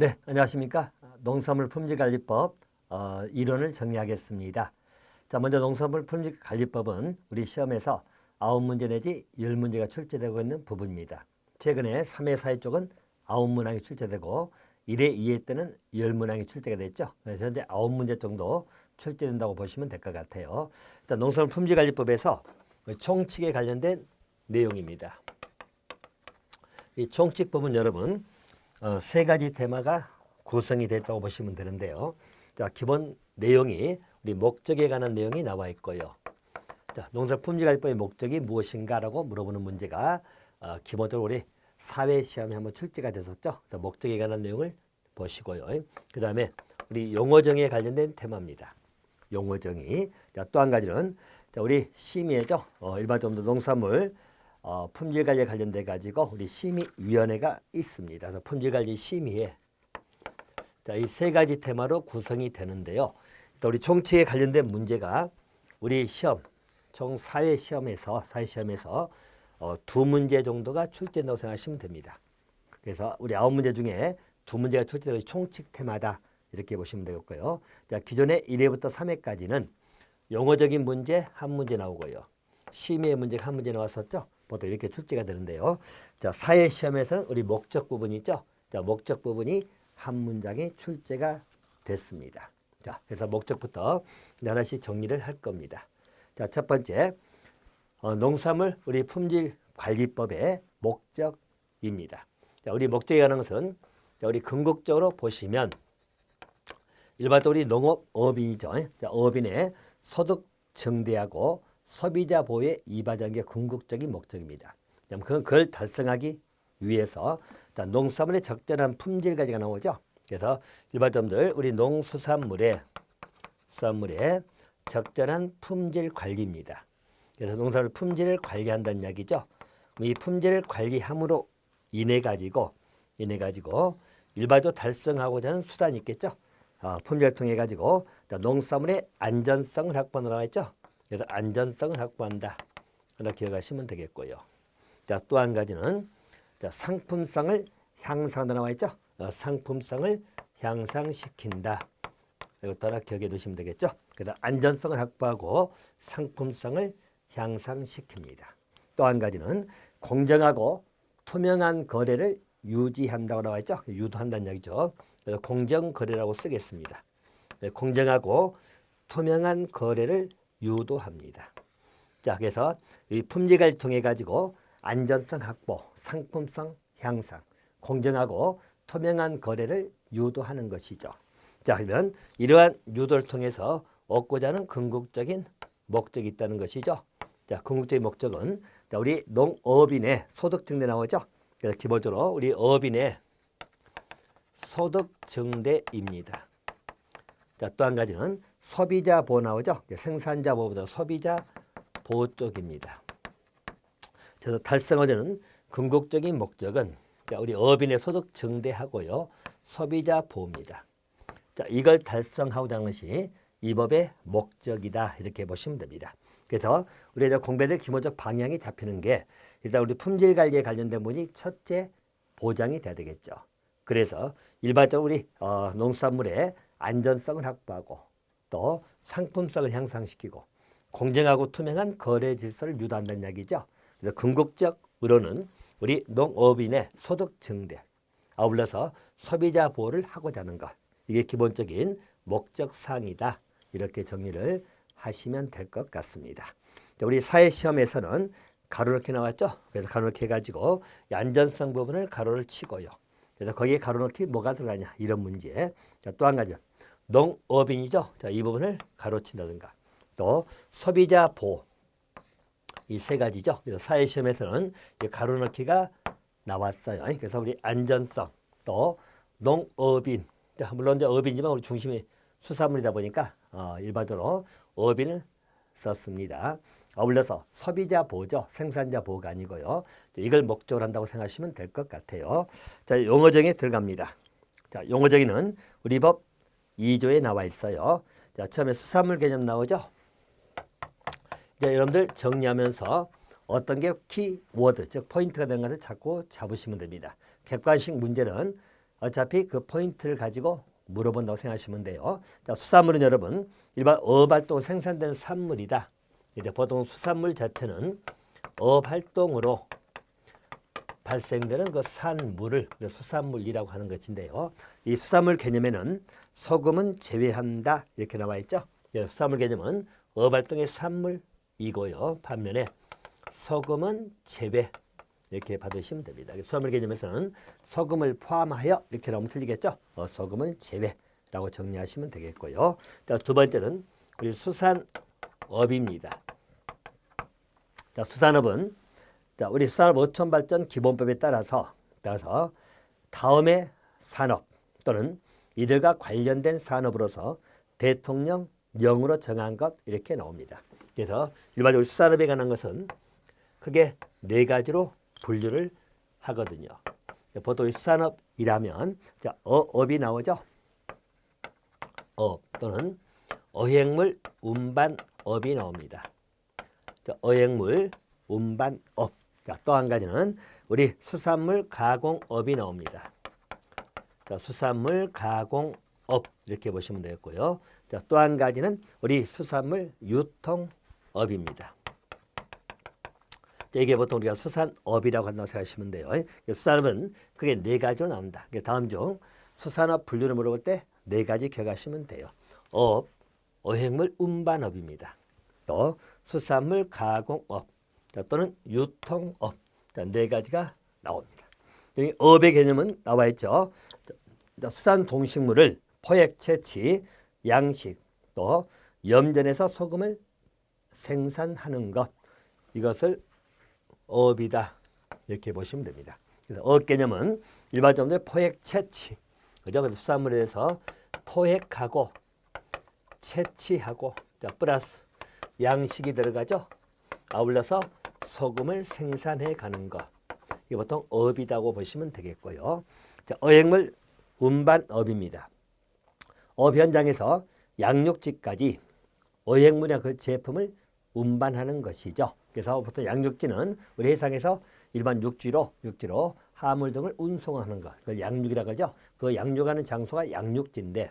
네, 안녕하십니까. 농산물 품질관리법 이론을 정리하겠습니다. 자, 먼저 농산물 품질관리법은 우리 시험에서 9문제 내지 10문제가 출제되고 있는 부분입니다. 최근에 3회, 4회 쪽은 9문항이 출제되고 1회, 2회 때는 10문항이 출제가 됐죠. 그래서 현재 9문제 정도 출제된다고 보시면 될 것 같아요. 일단 농산물 품질관리법에서 총칙에 관련된 내용입니다. 이 총칙법은 여러분 세 가지 테마가 구성이 됐다고 보시면 되는데요. 자, 기본 내용이 우리 목적에 관한 내용이 나와 있고요. 자, 농산품질관리법의 목적이 무엇인가라고 물어보는 문제가 기본적으로 우리 사회 시험에 한번 출제가 됐었죠. 그래서 목적에 관한 내용을 보시고요. 그 다음에 우리 용어정의에 관련된 테마입니다. 용어정의. 자, 또 한 가지는 자, 우리 심의회죠. 일반적으로 농산물 품질관리에 관련돼 가지고 우리 심의위원회가 있습니다. 그래서 품질관리 심의회. 자, 이 세 가지 테마로 구성이 되는데요. 또 우리 총칙에 관련된 문제가 우리 시험 총 4회 시험에서 두 문제 정도가 출제된다고 생각하시면 됩니다. 그래서 우리 9문제 중에 두 문제가 출제되고 총칙 테마다 이렇게 보시면 되겠고요. 자, 기존에 1회부터 3회까지는 용어적인 문제 한 문제 나오고요. 심의의 문제가 한 문제 나왔었죠. 보통 이렇게 출제가 되는데요. 자, 4회 시험에서는 우리 목적 부분이 있죠. 자, 목적 부분이 한 문장에 출제가 됐습니다. 자, 그래서 목적부터 하나씩 정리를 할 겁니다. 자, 첫 번째, 농산물 우리 품질관리법의 목적입니다. 자, 우리 목적에 관한 것은 자, 우리 궁극적으로 보시면 일반적으로 우리 농업인이죠. 자, 어업인의 소득 증대하고 소비자 보호에 이바지하는 게 궁극적인 목적입니다. 그걸 달성하기 위해서 자, 농산물의 적절한 품질 가지가 나오죠. 그래서 일반적으로 우리 농수산물의 적절한 품질 관리입니다. 그래서 농산물 품질을 관리한다는 이야기죠. 이 품질을 관리함으로 인해 가지고 일반적으로 달성하고자 하는 수단이 있겠죠. 품질을 통해 가지고 농산물의 안전성을 확보하는 나와 있죠. 그래서 안전성을 확보한다. 하나 기억하시면 되겠고요. 자, 또 한 가지는 자, 상품성을 향상한다 나와 있죠. 상품성을 향상시킨다. 이것도 하나 기억해 두시면 되겠죠. 그래서 안전성을 확보하고 상품성을 향상시킵니다. 또 한 가지는 공정하고 투명한 거래를 유지한다고 나와 있죠. 유도한다는 얘기죠. 그래서 공정거래라고 쓰겠습니다. 공정하고 투명한 거래를 유도합니다. 자, 그래서 이 품질관리를 통해 가지고 안전성 확보, 상품성 향상, 공정하고 투명한 거래를 유도하는 것이죠. 자, 그러면 이러한 유도를 통해서 얻고자 하는 궁극적인 목적이 있다는 것이죠. 자, 궁극적인 목적은 자, 우리 농업인의 소득 증대 나오죠. 그래서 기본적으로 우리 어업인의 소득 증대입니다. 자, 또 한 가지는 소비자 보호 나오죠. 생산자 보호보다 소비자 보호 쪽입니다. 그래서 달성하려는 궁극적인 목적은 자, 우리 어업인의 소득 증대하고요. 소비자 보호입니다. 자, 이걸 달성하고자 하는 것이 이 법의 목적이다. 이렇게 보시면 됩니다. 그래서 우리 이제 공부될 기본적 방향이 잡히는 게 일단 우리 품질 관리에 관련된 부분이 첫째 보장이 돼야 되겠죠. 그래서 일반적으로 우리 농산물의 안전성을 확보하고 또 상품성을 향상시키고 공정하고 투명한 거래 질서를 유도한다는 이야기죠. 그래서 궁극적으로는 우리 농업인의 소득 증대, 아울러서 소비자 보호를 하고자 하는 것. 이게 기본적인 목적사항이다. 이렇게 정리를 하시면 될 것 같습니다. 자, 우리 사회시험에서는 가로로 이렇게 나왔죠. 그래서 가로로 이렇게 해가지고 안전성 부분을 가로를 치고요. 그래서 거기에 가로놓기 뭐가 들어가냐 이런 문제. 자, 또 한 가지 농업인이죠. 자, 이 부분을 가로친다든가 또 소비자 보호 이 세 가지죠. 그래서 사회시험에서는 가로넣기가 나왔어요. 그래서 우리 안전성 또 농업인 물론 이제 어업이지만 우리 중심이 수산물이다 보니까 일반적으로 어업인을 썼습니다. 아울러서 소비자 보호죠. 생산자 보호가 아니고요. 이걸 목적으로 한다고 생각하시면 될 것 같아요. 자, 용어정의에 들어갑니다. 자, 용어정의는 우리 법 2조에 나와 있어요. 자, 처음에 수산물 개념 나오죠. 이제 여러분들 정리하면서 어떤 게 키워드, 즉 포인트가 되는 것을 자꾸 잡으시면 됩니다. 객관식 문제는 어차피 그 포인트를 가지고 물어본다고 생각하시면 돼요. 자, 수산물은 여러분 일반 어업활동으로 생산되는 산물이다. 이제 보통 수산물 자체는 어업활동으로 발생되는 그 산물을 수산물이라고 하는 것인데요. 이 수산물 개념에는 소금은 제외한다 이렇게 나와 있죠. 수산물 개념은 어업활동의 산물이고요. 반면에 소금은 제외 이렇게 받으시면 됩니다. 수산물 개념에서는 소금을 포함하여 이렇게 나오면 틀리겠죠. 소금은 제외라고 정리하시면 되겠고요. 자, 두 번째는 우리 수산업입니다. 자, 수산업은 자, 우리 수산업 어촌발전 기본법에 따라서 다음의 산업 또는 이들과 관련된 산업으로서 대통령령으로 정한 것 이렇게 나옵니다. 그래서 일반적으로 수산업에 관한 것은 크게 네 가지로 분류를 하거든요. 보통 수산업이라면 자, 어업이 나오죠. 어업 또는 어획물 운반업이 나옵니다. 자, 어획물 운반업. 자, 또 한 가지는 우리 수산물 가공업이 나옵니다. 자, 수산물 가공업 이렇게 보시면 되겠고요. 자, 또 한 가지는 우리 수산물 유통업입니다. 자, 이게 보통 우리가 수산업이라고 한다고 생각하시면 돼요. 수산업은 그게 네 가지로 나옵니다. 다음 중 수산업 분류를 물어볼 때 네 가지 기억하시면 돼요. 어업, 어획물 운반업입니다. 또 수산물 가공업, 자, 또는 유통업. 자, 네 가지가 나옵니다. 여기 업의 개념은 나와 있죠. 자, 수산 동식물을 포획, 채취, 양식, 또 염전해서 소금을 생산하는 것. 이것을 어업이다. 이렇게 보시면 됩니다. 그래서 어업 개념은 일반적으로 포획, 채취. 그죠? 그래서 수산물에 대해서 포획하고 채취하고 자, 플러스 양식이 들어가죠. 아울러서 소금을 생산해 가는 것. 이게 보통 어업이라고 보시면 되겠고요. 자, 어획물 운반업입니다. 어업 현장에서 양육지까지 어획물이나 그 제품을 운반하는 것이죠. 그래서 보통 양육지는 우리 해상에서 일반 육지로 화물 등을 운송하는 것, 그걸 양육이라고 하죠. 그 양육하는 장소가 양육지인데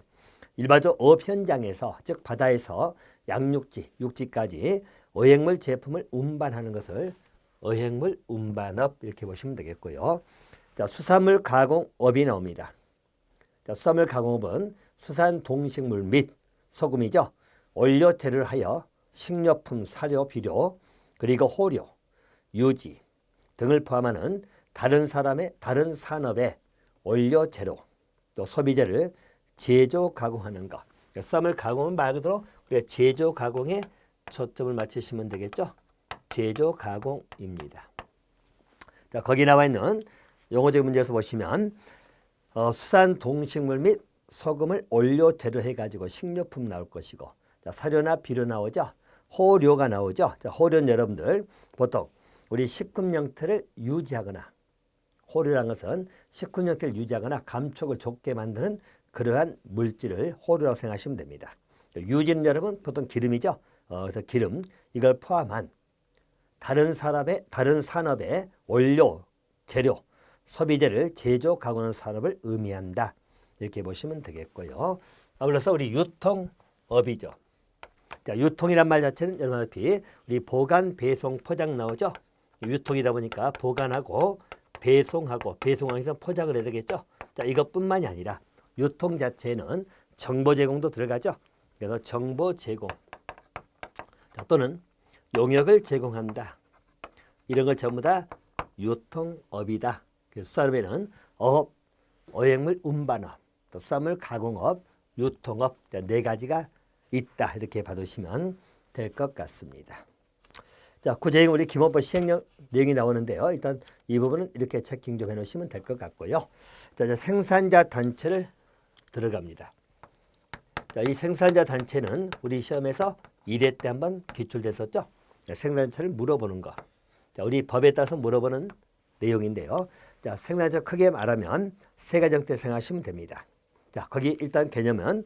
일반적으로 어업 현장에서 즉 바다에서 양육지, 육지까지 어획물 제품을 운반하는 것을 어획물 운반업 이렇게 보시면 되겠고요. 자, 수산물 가공업이 나옵니다. 자, 수산물 가공업은 수산 동식물 및 소금이죠. 원료 재료를 하여 식료품, 사료, 비료, 그리고 호료, 유지 등을 포함하는 다른 산업의 원료 재료, 또 소비재를 제조 가공하는 것. 수산물 가공은 말 그대로 우리가 제조 가공에 초점을 맞추시면 되겠죠. 제조 가공입니다. 자, 거기 나와 있는 용어적 문제에서 보시면 수산 동식물 및 소금을 원료 재료 해가지고 식료품 나올 것이고, 자, 사료나 비료 나오죠. 호료가 나오죠. 자, 호료는 여러분들 보통 우리 식품 형태를 유지하거나, 호료라는 것은 식품 형태를 유지하거나 감촉을 좋게 만드는 그러한 물질을 호료라고 생각하시면 됩니다. 유지는 여러분 보통 기름이죠. 그래서 기름 이걸 포함한 다른 산업의 원료, 재료, 소비재를 제조, 가공하는 산업을 의미한다. 이렇게 보시면 되겠고요. 아울러서 우리 유통업이죠. 자, 유통이란 말 자체는 여러분 알다시피 우리 보관, 배송, 포장 나오죠. 유통이다 보니까 보관하고 배송하고 배송하기 위해서 포장을 해야 되겠죠. 자, 이것뿐만이 아니라 유통 자체에는 정보 제공도 들어가죠. 그래서 정보 제공, 자, 또는 용역을 제공한다. 이런 걸 전부 다 유통업이다. 그래서 수산업에는 어업, 어획물 운반업, 또 수산물 가공업, 유통업 네 가지가 있다. 이렇게 봐두시면 될 것 같습니다. 자, 구체적인 우리 기본법 시행령 내용이 나오는데요. 일단 이 부분은 이렇게 체킹 좀 해놓으시면 될 것 같고요. 자, 이제 생산자 단체를 들어갑니다. 자, 이 생산자 단체는 우리 시험에서 1회 때 한번 기출됐었죠. 생산자를 물어보는 거. 자, 우리 법에 따라서 물어보는 내용인데요. 자, 생산자 크게 말하면 세 가지 형태 생각하시면 됩니다. 자, 거기 일단 개념은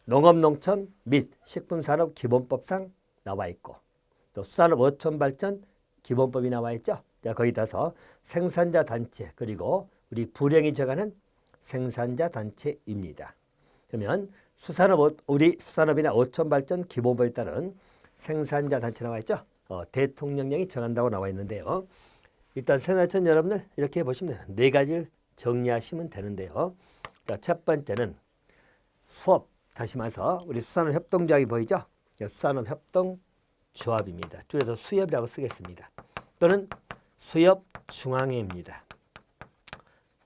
농업농촌 및 식품산업 기본법상 나와 있고, 또 수산업 어촌발전 기본법이 나와 있죠. 자, 거기 따라서 생산자 단체 그리고 우리 불행이 정하는 생산자 단체입니다. 그러면 우리 수산업이나 어촌발전 기본법에 따른 생산자 단체 나와 있죠. 대통령령이 정한다고 나와 있는데요. 일단 생산자 여러분들 이렇게 보시면 돼요. 네 가지를 정리하시면 되는데요. 자, 첫 번째는 수업, 다시 말해서 우리 수산업 협동조합이 보이죠? 수산업 협동조합입니다. 줄여서 수협이라고 쓰겠습니다. 또는 수협중앙회입니다.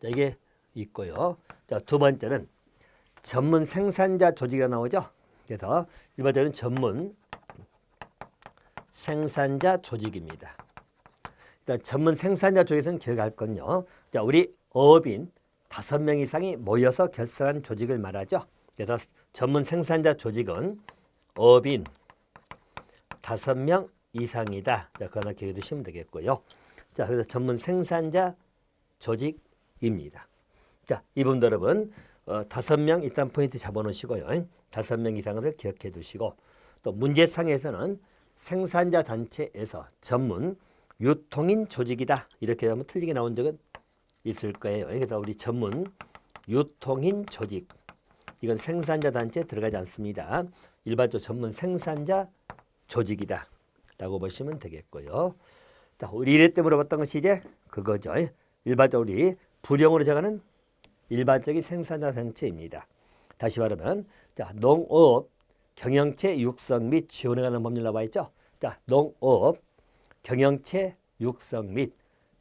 자, 이게 있고요. 자, 두 번째는 전문 생산자 조직이라 나오죠. 그래서 일반적으로 전문 생산자 조직입니다. 일단 전문 생산자 조직에서는 기억할 건요. 자, 우리 어업인 5명 이상이 모여서 결성한 조직을 말하죠. 그래서 전문 생산자 조직은 어업인 5명 이상이다. 자, 그거 하나 기억해 두시면 되겠고요. 자, 그래서 전문 생산자 조직입니다. 자, 이분들 여러분 5명 일단 포인트 잡아놓으시고요. 5명 이상을 기억해 두시고 또 문제상에서는 생산자 단체에서 전문 유통인 조직이다. 이렇게 하면 틀리게 나온 적은 있을 거예요. 그래서 우리 전문 유통인 조직. 이건 생산자 단체에 들어가지 않습니다. 일반적으로 전문 생산자 조직이다. 라고 보시면 되겠고요. 자, 우리 이래 때 물어봤던 것이 이제 그거죠. 일반적으로 우리 부령으로 정하는 일반적인 생산자 단체입니다. 다시 말하면 자, 농업 경영체 육성 및 지원에 관한 법률 나와 있죠. 자, 농업 경영체 육성 및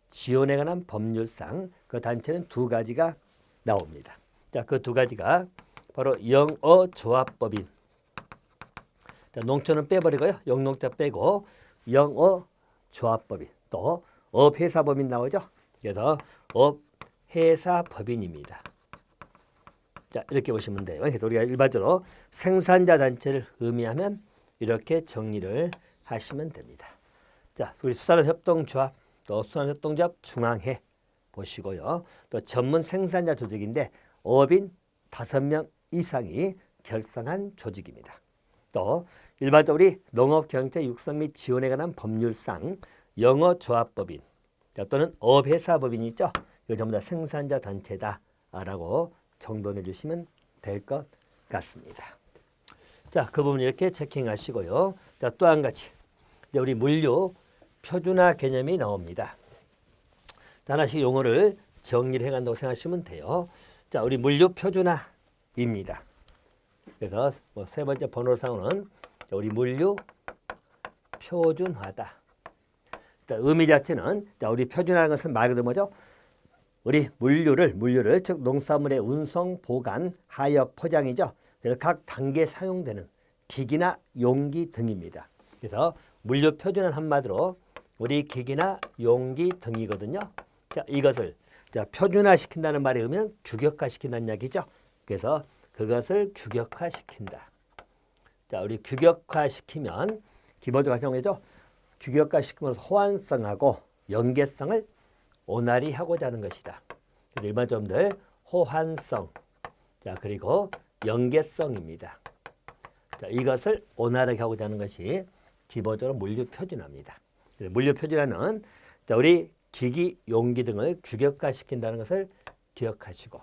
지원에 관한 법률상 그 단체는 두 가지가 나옵니다. 자, 그 두 가지가 바로 영어조합법인. 자, 농촌은 빼버리고요. 영농자 빼고 영어조합법인. 또 업회사법인 나오죠. 그래서 업회사법인입니다. 자, 이렇게 보시면 돼요. 그래서 우리가 일반적으로 생산자 단체를 의미하면 이렇게 정리를 하시면 됩니다. 자, 우리 수산업협동조합, 또 수산업협동조합 중앙회 보시고요. 또 전문 생산자 조직인데 어업인 5명 이상이 결성한 조직입니다. 또 일반적으로 우리 농업경영체 육성 및 지원에 관한 법률상 영어조합법인 또는 업회사법인이 있죠. 이거 전부 다 생산자 단체다라고 정돈해 주시면 될 것 같습니다. 자, 그 부분 이렇게 체킹하시고요. 자, 또 한 가지. 이제 우리 물류 표준화 개념이 나옵니다. 하나씩 용어를 정리를 해간다고 생각하시면 돼요. 자, 우리 물류 표준화입니다. 그래서 세 번째 번호상으로는 우리 물류 표준화다. 자, 의미 자체는 자, 우리 표준화라는 것은 말 그대로 뭐죠? 우리 물류를 즉 농산물의 운송, 보관, 하역, 포장이죠. 그래서 각 단계에 사용되는 기기나 용기 등입니다. 그래서 물류 표준은 한마디로 우리 기기나 용기 등이거든요. 자, 이것을 자, 표준화시킨다는 말의 의미는 규격화시킨다는 이야기죠. 그래서 그것을 규격화시킨다. 자, 우리 규격화시키면 기본적으로 사용하죠. 규격화시키면서 호환성하고 연계성을 온활히 하고자 하는 것이다. 그래서 일반적으로 호환성, 자, 그리고 연계성입니다. 자, 이것을 온활하게 하고자 하는 것이 기본적으로 물류 표준화입니다. 물류 표준화는 자, 우리 기기, 용기 등을 규격화시킨다는 것을 기억하시고,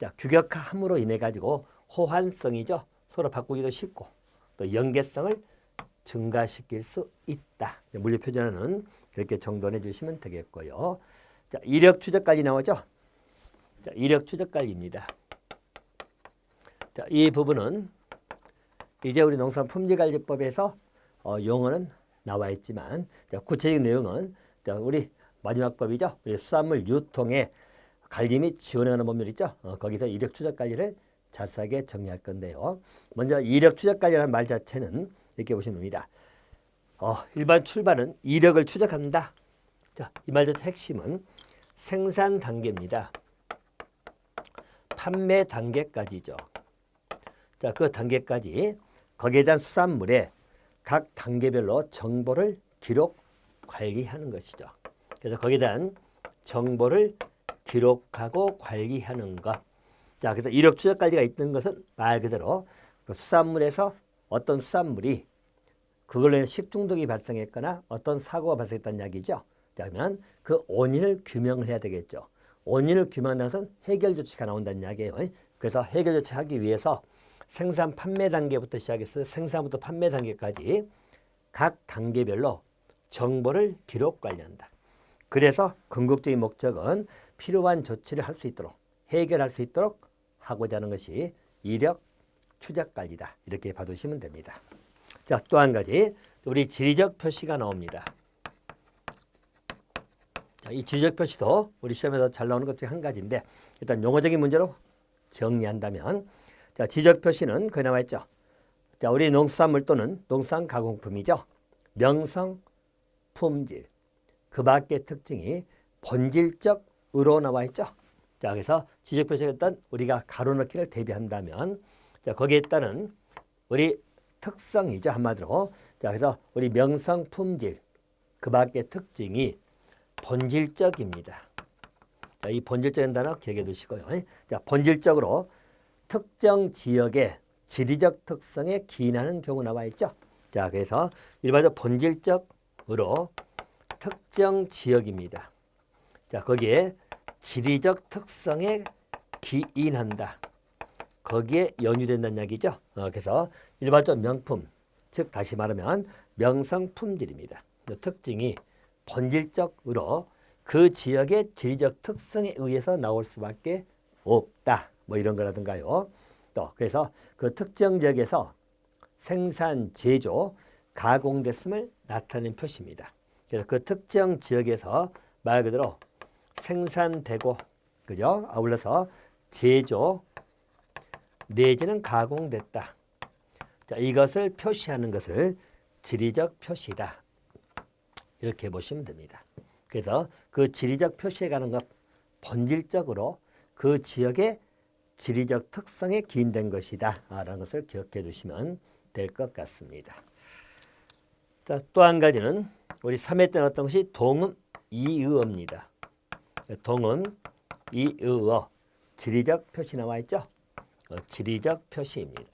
자, 규격화함으로 인해 가지고 호환성이죠. 서로 바꾸기도 쉽고 또 연계성을 증가시킬 수 있다. 물류 표준화는 이렇게 정돈해 주시면 되겠고요. 자, 이력 추적관리 나오죠. 자, 이력 추적관리입니다. 자, 이 부분은 이제 우리 농산품질관리법에서 용어는 나와 있지만 자, 구체적인 내용은 자, 우리 마지막 법이죠. 우리 수산물 유통의 관리 및 지원에 관한 법률 있죠. 거기서 이력 추적 관리를 자세하게 정리할 건데요. 먼저 이력 추적 관리라는 말 자체는 이렇게 보시면 됩니다. 일반 출발은 이력을 추적한다. 자, 이 말 자체 핵심은 생산 단계입니다. 판매 단계까지죠. 자, 그 단계까지 거기에 대한 수산물의 각 단계별로 정보를 기록 관리하는 것이죠. 그래서 거기에 대한 정보를 기록하고 관리하는 것. 자, 그래서 이력 추적 관리가 있는 것은 말 그대로 그 수산물에서 어떤 수산물이 그걸로 인해 식중독이 발생했거나 어떤 사고가 발생했다는 이야기죠. 자, 그러면 그 원인을 규명을 해야 되겠죠. 원인을 규명하는 해결 조치가 나온다는 이야기예요. 그래서 해결 조치하기 위해서 생산 판매 단계부터 시작해서 생산부터 판매 단계까지 각 단계별로 정보를 기록 관리한다. 그래서 궁극적인 목적은 필요한 조치를 할 수 있도록 해결할 수 있도록 하고자 하는 것이 이력 추적 관리다. 이렇게 봐두시면 됩니다. 자, 또 한 가지 우리 지리적 표시가 나옵니다. 자, 이 지리적 표시도 우리 시험에서 잘 나오는 것 중에 한 가지인데 일단 용어적인 문제로 정리한다면 자, 지리적 표시는 거기 나와 있죠. 자, 우리 농수산물 또는 농산 가공품이죠. 명성, 품질, 그 밖의 특징이 본질적으로 나와 있죠. 자, 그래서 지적 표시가 일단 우리가 가로넣기를 대비한다면 자, 거기에 따른 우리 특성이죠. 한마디로. 자, 그래서 우리 명성, 품질, 그 밖의 특징이 본질적입니다. 자, 이 본질적인 단어 기억해 두시고요. 자, 본질적으로 특정 지역의 지리적 특성에 기인하는 경우 나와 있죠. 자, 그래서 일반적으로 본질적으로 특정 지역입니다. 자, 거기에 지리적 특성에 기인한다. 거기에 연유된다는 이야기죠. 그래서 일반적으로 명품, 즉 다시 말하면 명성품질입니다. 특징이 본질적으로 그 지역의 지리적 특성에 의해서 나올 수밖에 없다. 뭐 이런 거라든가요. 또 그래서 그 특정 지역에서 생산, 제조, 가공됐음을 나타내는 표시입니다. 그래서 그 특정 지역에서 말 그대로 생산되고, 그죠? 아울러서 제조 내지는 가공됐다. 자, 이것을 표시하는 것을 지리적 표시다. 이렇게 보시면 됩니다. 그래서 그 지리적 표시에 가는 것, 본질적으로 그 지역의 지리적 특성에 기인된 것이다. 라는 것을 기억해 두시면 될 것 같습니다. 자, 또 한 가지는 우리 3회 때는 어떤 것이 동음 이의어입니다. 동음 이의어 지리적 표시 나와 있죠. 지리적 표시입니다.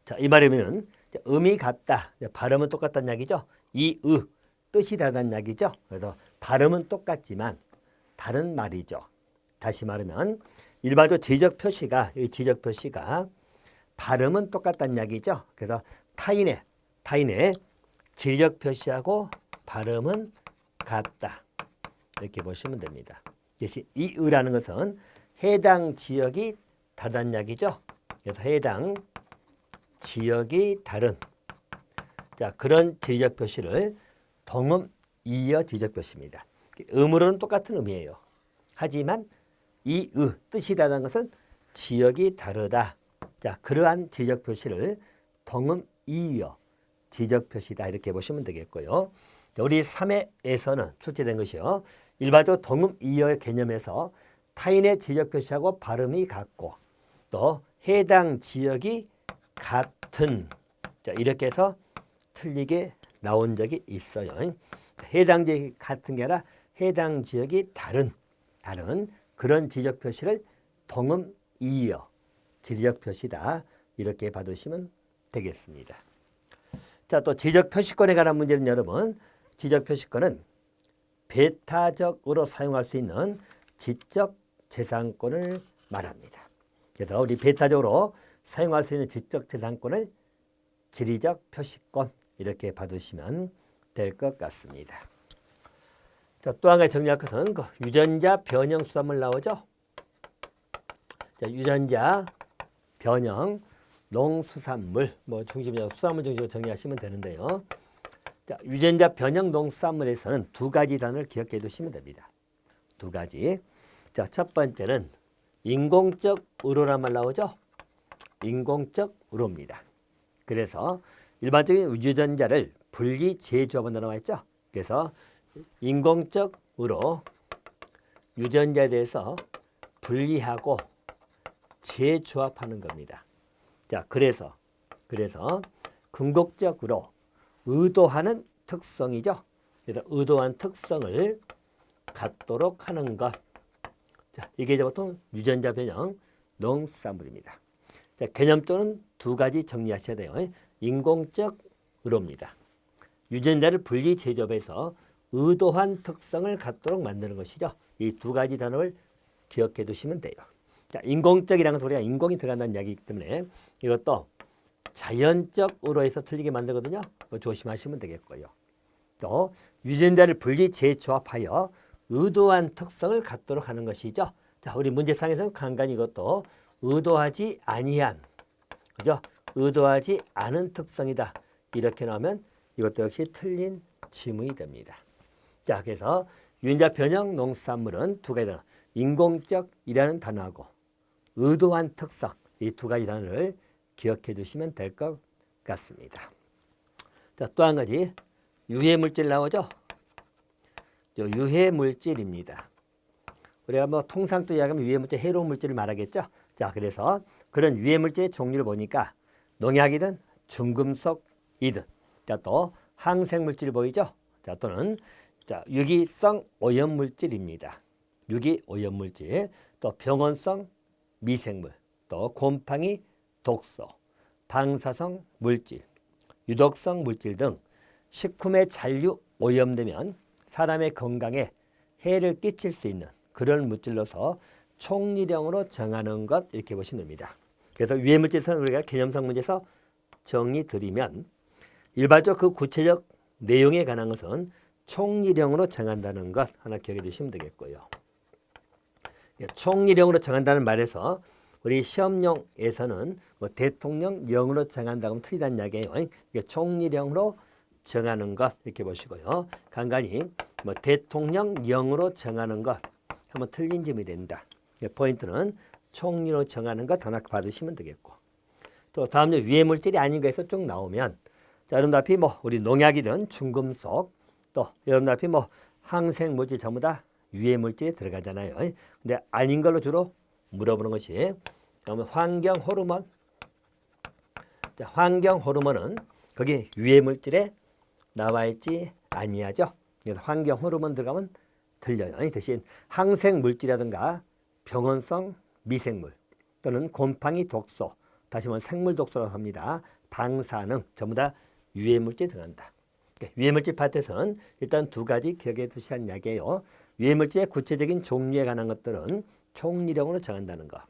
자, 이 말이면은 음이 같다. 발음은 똑같다는 이야기죠. 이의 뜻이 다르다는 이야기죠. 그래서 발음은 똑같지만 다른 말이죠. 다시 말하면 일반적으로 지리적 표시가 이 지리적 표시가 발음은 똑같다는 이야기죠. 그래서 타인의 지리적 표시하고 발음은 같다. 이렇게 보시면 됩니다. 대신 이의라는 것은 해당 지역이 다르다는 이야기죠. 그래서 해당 지역이 다른 자, 그런 지리적 표시를 동음 이의 지리적 표시입니다. 음으로는 똑같은 의미예요. 하지만 이의 뜻이 다르다는 것은 지역이 다르다. 자, 그러한 지리적 표시를 동음 이의 지적 표시다. 이렇게 보시면 되겠고요. 자, 우리 3회에서는 출제된 것이요. 일반적으로 동음 이의 개념에서 타인의 지적 표시하고 발음이 같고 또 해당 지역이 같은 자, 이렇게 해서 틀리게 나온 적이 있어요. 해당 지역이 같은 게 아니라 해당 지역이 다른 그런 지적 표시를 동음 이의 지리적 표시다. 이렇게 봐두시면 되겠습니다. 자, 또 지적 표시권에 관한 문제는 여러분, 지적 표시권은 배타적으로 사용할 수 있는 지적 재산권을 말합니다. 그래서 우리 배타적으로 사용할 수 있는 지적 재산권을 지리적 표시권 이렇게 봐두시면 될 것 같습니다. 자, 또 한 가지 정리할 것은 그 유전자 변형 수산물 나오죠. 자, 유전자 변형 농수산물 뭐 중심적으로 수산물 중심으로 정리하시면 되는데요. 자, 유전자 변형 농수산물에서는 두 가지 단어를 기억해 두시면 됩니다. 두 가지. 자, 첫 번째는 인공적 의료란 말 나오죠. 인공적 의료입니다. 그래서 일반적인 유전자를 분리 재조합한다고 나와 있죠. 그래서 인공적 의료 유전자에 대해서 분리하고 재조합하는 겁니다. 자, 그래서 궁극적으로 의도하는 특성이죠. 그래서 의도한 특성을 갖도록 하는 것. 자, 이게 이제 보통 유전자 변형 농수산물입니다. 자, 개념적으로는 두 가지 정리하셔야 돼요. 인공적 의료입니다. 유전자를 분리 재조합해서 의도한 특성을 갖도록 만드는 것이죠. 이 두 가지 단어를 기억해 두시면 돼요. 자, 인공적이라는 것은 우리가 인공이 들어간다는 이야기이기 때문에 이것도 자연적으로 해서 틀리게 만들거든요. 조심하시면 되겠고요. 또 유전자를 분리 재조합하여 의도한 특성을 갖도록 하는 것이죠. 자, 우리 문제상에서는 간간히 이것도 의도하지 아니한, 그죠? 의도하지 않은 특성이다. 이렇게 나오면 이것도 역시 틀린 지문이 됩니다. 자, 그래서 유전자 변형 농수산물은 두 가지 단어, 인공적이라는 단어하고 의도한 특성, 이 두 가지 단어를 기억해 두시면 될 것 같습니다. 자, 또 한 가지 유해물질 나오죠? 유해물질입니다. 우리가 뭐 통상 또 이야기하면 유해물질, 해로운 물질을 말하겠죠? 자, 그래서 그런 유해물질의 종류를 보니까 농약이든 중금속이든, 자, 또 항생물질 보이죠? 자, 또는 자, 유기성 오염물질입니다. 유기오염물질, 또 병원성 미생물, 또 곰팡이 독소, 방사성 물질, 유독성 물질 등 식품의 잔류 오염되면 사람의 건강에 해를 끼칠 수 있는 그런 물질로서 총리령으로 정하는 것, 이렇게 보시면 됩니다. 그래서 유해물질에서는 우리가 개념상 문제에서 정리 드리면 일반적 그 구체적 내용에 관한 것은 총리령으로 정한다는 것 하나 기억해 두시면 되겠고요. 총리령으로 정한다는 말에서 우리 시험용에서는 뭐 대통령령으로 정한다고 하면 틀리다는 이야기예요. 총리령으로 정하는 것, 이렇게 보시고요. 간간히 뭐 대통령령으로 정하는 것 하면 틀린 점이 된다. 포인트는 총리로 정하는 것 하나 받으시면 되겠고, 또 다음 유해물질이 아닌 것에서 쭉 나오면, 자, 여러분들 앞이 뭐 우리 농약이든 중금속, 또 여러분들 앞이 뭐 항생물질 전부 다 유해물질에 들어가잖아요. 근데 아닌 걸로 주로 물어보는 것이 그러면 환경 호르몬. 자, 환경 호르몬은 거기 유해물질에 나와 있지 아니하죠. 그래서 환경 호르몬 들어가면 틀려요. 대신 항생물질이라든가 병원성 미생물 또는 곰팡이 독소, 다시 말해 생물 독소라고 합니다. 방사능 전부 다 유해물질에 들어간다. 유해물질 파트에서는 일단 두 가지 기억해 두시라는 이야기예요. 유해물질의 구체적인 종류에 관한 것들은 총리령으로 정한다는 것.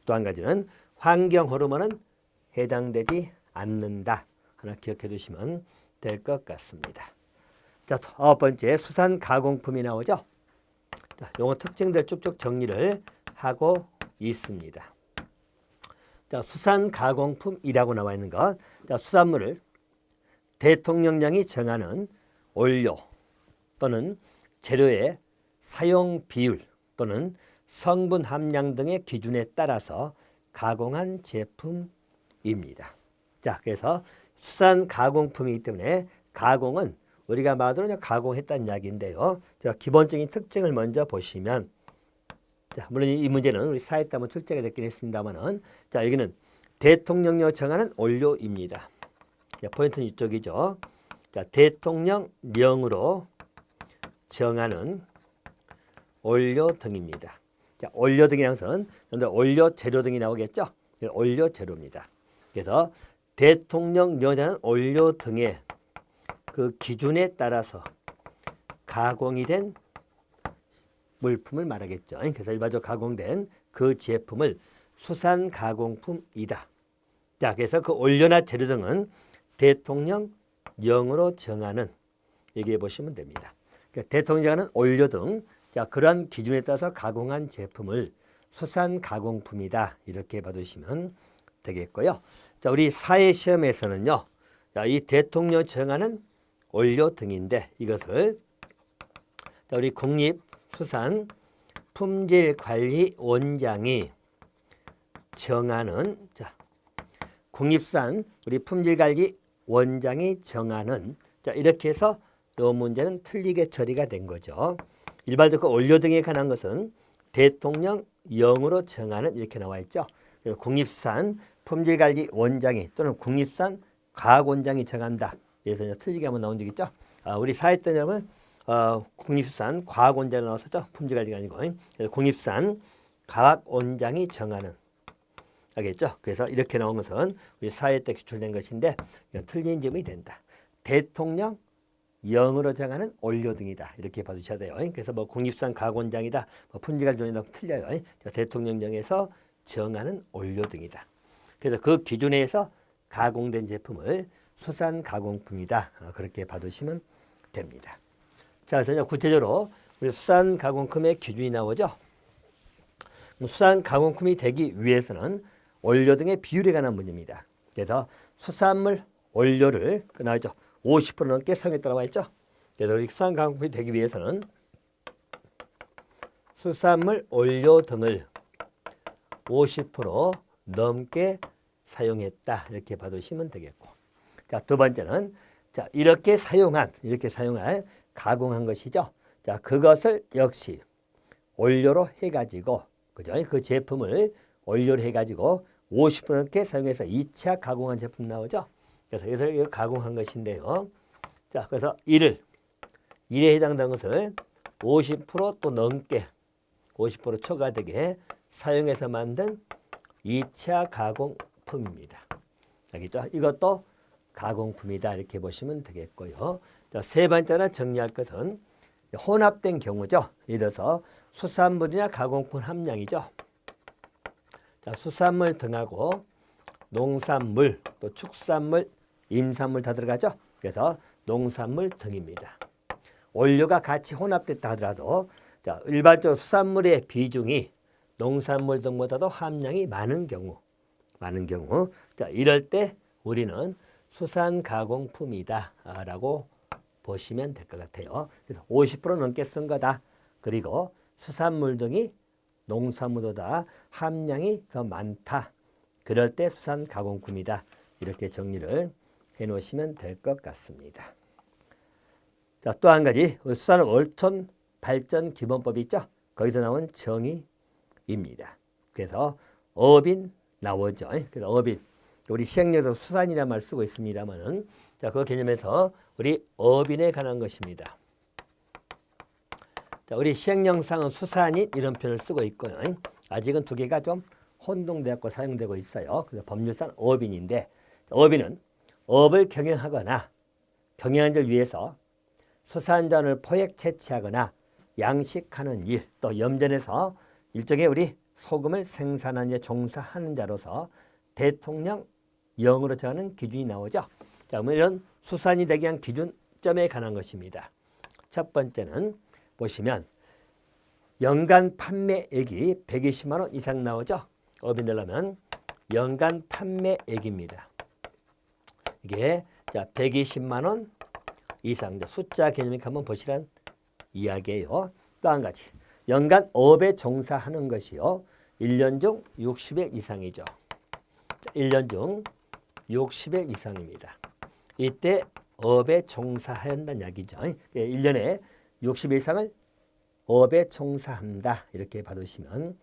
또 한 가지는 환경 호르몬은 해당되지 않는다. 하나 기억해 두시면 될 것 같습니다. 자, 9번째 수산 가공품이 나오죠. 자, 용어 특징들 쭉쭉 정리를 하고 있습니다. 자, 수산 가공품이라고 나와 있는 것. 자, 수산물을 대통령령이 정하는 원료 또는 재료의 사용 비율 또는 성분 함량 등의 기준에 따라서 가공한 제품입니다. 자, 그래서 수산 가공품이기 때문에 가공은 우리가 말하로 그냥 가공했다는 이야기인데요. 자, 기본적인 특징을 먼저 보시면, 자, 물론 이 문제는 우리 사회 때 한번 출제가 됐긴 했습니다만은, 자, 여기는 대통령령이 정하는 원료입니다. 자, 포인트는 이쪽이죠. 자, 대통령령으로 정하는 원료 등입니다. 자, 원료 등이라는 것은 원료 재료 등이 나오겠죠. 원료 재료입니다. 그래서 대통령령이라는 원료 등의 그 기준에 따라서 가공이 된 물품을 말하겠죠. 그래서 일반적으로 가공된 그 제품을 수산 가공품이다. 자, 그래서 그 원료나 재료 등은 대통령령으로 정하는, 얘기해 보시면 됩니다. 그러니까 대통령령은 원료 등, 자, 그러한 기준에 따라서 가공한 제품을 수산 가공품이다. 이렇게 봐두시면 되겠고요. 자, 우리 사회시험에서는요, 자, 이 대통령 정하는 원료 등인데 이것을 자, 우리 국립수산품질관리원장이 정하는, 자, 국립수산 우리 품질관리원장이 정하는, 자, 이렇게 해서 이 문제는 틀리게 처리가 된 거죠. 일반적으로 원료 등에 관한 것은 대통령령으로 정하는, 이렇게 나와 있죠. 국립수산 품질관리원장이 또는 국립수산 과학원장이 정한다. 그래서 틀리게 한번 나온 적 있죠. 우리 사회 때는 국립수산 과학원장이 나왔었죠. 품질관리가 아니고. 국립수산 과학원장이 정하는, 알겠죠? 그래서 이렇게 나온 것은 우리 사회 때 기출된 것인데 틀린 점이 된다. 대통령령으로 영으로 정하는 원료 등이다. 이렇게 봐주셔야 돼요. 그래서 뭐 국립수산가공원장이다, 뭐 품질관리위원회다 틀려요. 대통령령에서 정하는 원료 등이다. 그래서 그 기준에서 가공된 제품을 수산가공품이다. 그렇게 봐두시면 됩니다. 자, 그래서 이제 구체적으로 우리 수산가공품의 기준이 나오죠. 수산가공품이 되기 위해서는 원료 등의 비율에 관한 문제입니다. 그래서 수산물 원료를 나오죠. 50% 넘게 사용했다고 했죠. 그래서 우리 수산가공품이 되기 위해서는 수산물 원료 등을 50% 넘게 사용했다. 이렇게 봐두시면 되겠고. 자, 두 번째는 자, 이렇게 사용할 가공한 것이죠. 자, 그것을 역시 원료로 해가지고, 그죠? 그 제품을 원료로 해가지고 50% 넘게 사용해서 2차 가공한 제품 나오죠. 그래서 이것을 가공한 것인데요. 자, 그래서 일에 해당되는 것을 50%또 넘게 50% 초과되게 사용해서 만든 2차 가공품입니다. 알겠죠? 이것도 가공품이다. 이렇게 보시면 되겠고요. 자, 세 번째는 정리할 것은 혼합된 경우죠. 예를 들어서 수산물이나 가공품 함량이죠. 자, 수산물 등하고 농산물, 또 축산물, 임산물 다 들어가죠. 그래서 농산물 등입니다. 원료가 같이 혼합됐다 하더라도 자, 일반적으로 수산물의 비중이 농산물 등보다도 함량이 많은 경우 자, 이럴 때 우리는 수산가공품이다 라고 보시면 될 것 같아요. 그래서 50% 넘게 쓴 거다. 그리고 수산물 등이 농산물보다 함량이 더 많다. 그럴 때 수산가공품이다. 이렇게 정리를 해놓으시면 될 것 같습니다. 자, 또 한 가지 수산업 월천 발전 기본법이 있죠. 거기서 나온 정의입니다. 그래서 어빈 나오죠. 그래서 어빈 우리 시행령에서 수산이라는 말 쓰고 있습니다만은 자, 그 개념에서 우리 어빈에 관한 것입니다. 자, 우리 시행령상은 수산인 이런 표현을 쓰고 있고요. 아직은 두 개가 좀 혼동되었고 사용되고 있어요. 그래서 법률상 어빈인데 어빈은 업을 경영하거나 경영하는 데 위해서 수산자원을 포획 채취하거나 양식하는 일, 또 염전에서 일종의 우리 소금을 생산하는 데 종사하는 자로서 대통령령으로 정하는 기준이 나오죠. 자, 그러면 이런 수산이 되기 위한 기준점에 관한 것입니다. 첫 번째는 보시면 연간 판매액이 120만 원 이상 나오죠. 업인 되려면 연간 판매액입니다. 이게 자 120만 원 이상 숫자 개념이 한번 보시란 이야기예요. 또 한 가지 연간 업에 종사하는 것이요. 1년 중 60일 이상이죠. 1년 중 60일 이상입니다. 이때 업에 종사한다는 이야기죠. 1년에 60일 이상을 업에 종사한다. 이렇게 봐두시면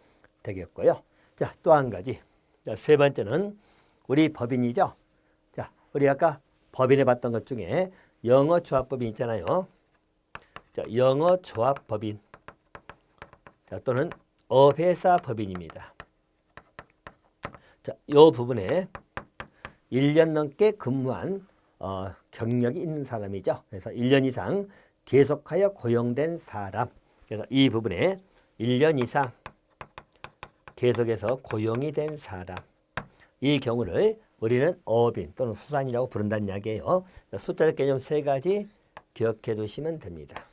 되겠고요. 자, 또 한 가지. 자, 세 번째는 우리 법인이죠. 자, 우리 아까 법인에 봤던 것 중에 영어조합법인 있잖아요. 자, 영어조합법인. 자, 또는 어회사법인입니다. 자, 이 부분에 1년 넘게 근무한 경력이 있는 사람이죠. 그래서 1년 이상 계속하여 고용된 사람. 그래서 이 부분에 1년 이상 계속해서 고용이 된 사람. 이 경우를 우리는 어빈 또는 수산이라고 부른다는 이야기예요. 숫자적 개념 세 가지 기억해 두시면 됩니다.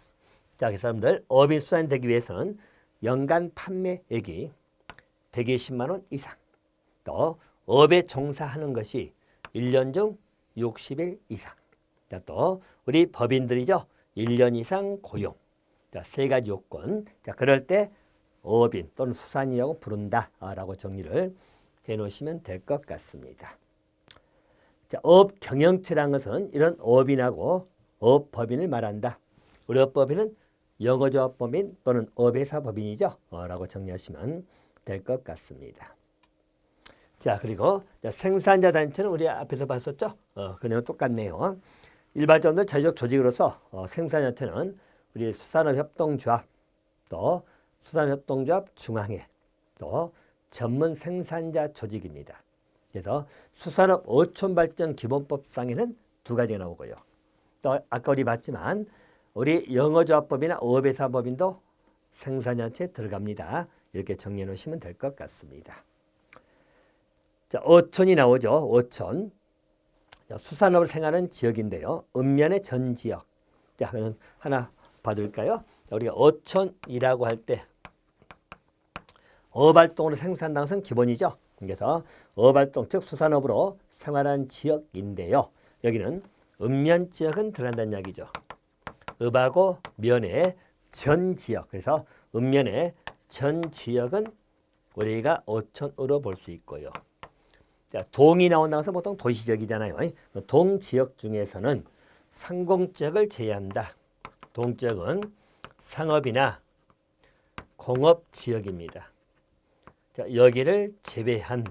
자, 그래서 여러분들 어빈 수산이 되기 위해서는 연간 판매액이 120만 원 이상, 또 업에 종사하는 것이 1년 중 60일 이상. 자, 또 우리 법인들이죠. 1년 이상 고용. 자, 세 가지 요건. 자, 그럴 때 어빈 또는 수산이라고 부른다라고 정리를 해 놓으시면 될 것 같습니다. 자, 업 경영체라는 것은 이런 업인하고 업법인을 말한다. 우리 업법인은 영어조합법인 또는 업회사법인이죠. 라고 정리하시면 될 것 같습니다. 자, 그리고 생산자 단체는 우리 앞에서 봤었죠. 그 내용 똑같네요. 일반적으로 자유적 조직으로서 생산자한테는 우리 수산업협동조합, 또 수산업협동조합 중앙회, 또 전문 생산자 조직입니다. 그래서 수산업 어촌발전 기본법상에는 두 가지가 나오고요. 또 아까 우리 봤지만 우리 영어조합법이나 어업의사법인도 생산연체에 들어갑니다. 이렇게 정리해 놓으시면 될 것 같습니다. 자, 어촌이 나오죠. 어촌. 수산업을 생활하는 지역인데요. 읍면의 전 지역. 자, 그럼 하나 봐둘까요? 우리가 어촌이라고 할 때 어업활동으로 생산하는 것은 기본이죠. 그래서 어업활동, 즉 수산업으로 생활하는 지역인데요. 여기는 읍면 지역은 들어간다는 이야기죠. 읍하고 면의 전 지역. 그래서 읍면의 전 지역은 우리가 어촌으로 볼 수 있고요. 자, 동이 나온다고 해서 보통 도시지역이잖아요. 동지역 중에서는 상공지역을 제외한다. 동지역은 상업이나 공업지역입니다. 자, 여기를 제외한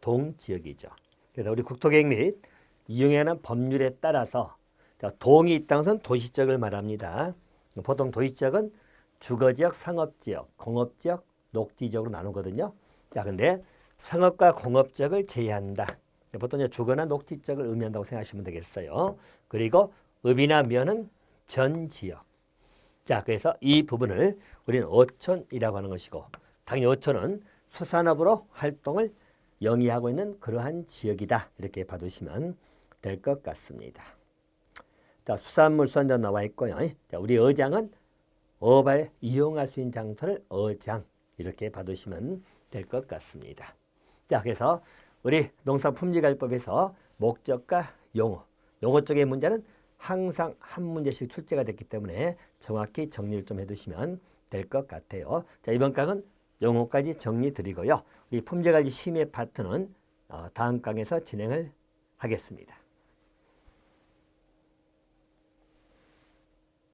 동지역이죠. 그래서 우리 국토계획 및 이용하는 법률에 따라서 자, 동이 있다는 것은 도시지역을 말합니다. 보통 도시지역은 주거지역, 상업지역, 공업지역, 녹지지역으로 나누거든요. 자, 근데 상업과 공업지역을 제외한다. 보통 주거나 녹지지역을 의미한다고 생각하시면 되겠어요. 그리고 읍이나 면은 전 지역. 자, 그래서 이 부분을 우리는 어촌이라고 하는 것이고, 당연히 어촌은 수산업으로 활동을 영위하고 있는 그러한 지역이다. 이렇게 봐두시면 될 것 같습니다. 자, 수산물 수산자 나와 있고요. 자, 우리 어장은 어업에 이용할 수 있는 장소를 어장 이렇게 봐두시면 될 것 같습니다. 자, 그래서 우리 농사품질관리법에서 목적과 용어 쪽의 문제는 항상 한 문제씩 출제가 됐기 때문에 정확히 정리를 좀 해두시면 될 것 같아요. 자, 이번 강은 용어까지 정리 드리고요. 우리 품질관리 심의 파트는 다음 강에서 진행을 하겠습니다.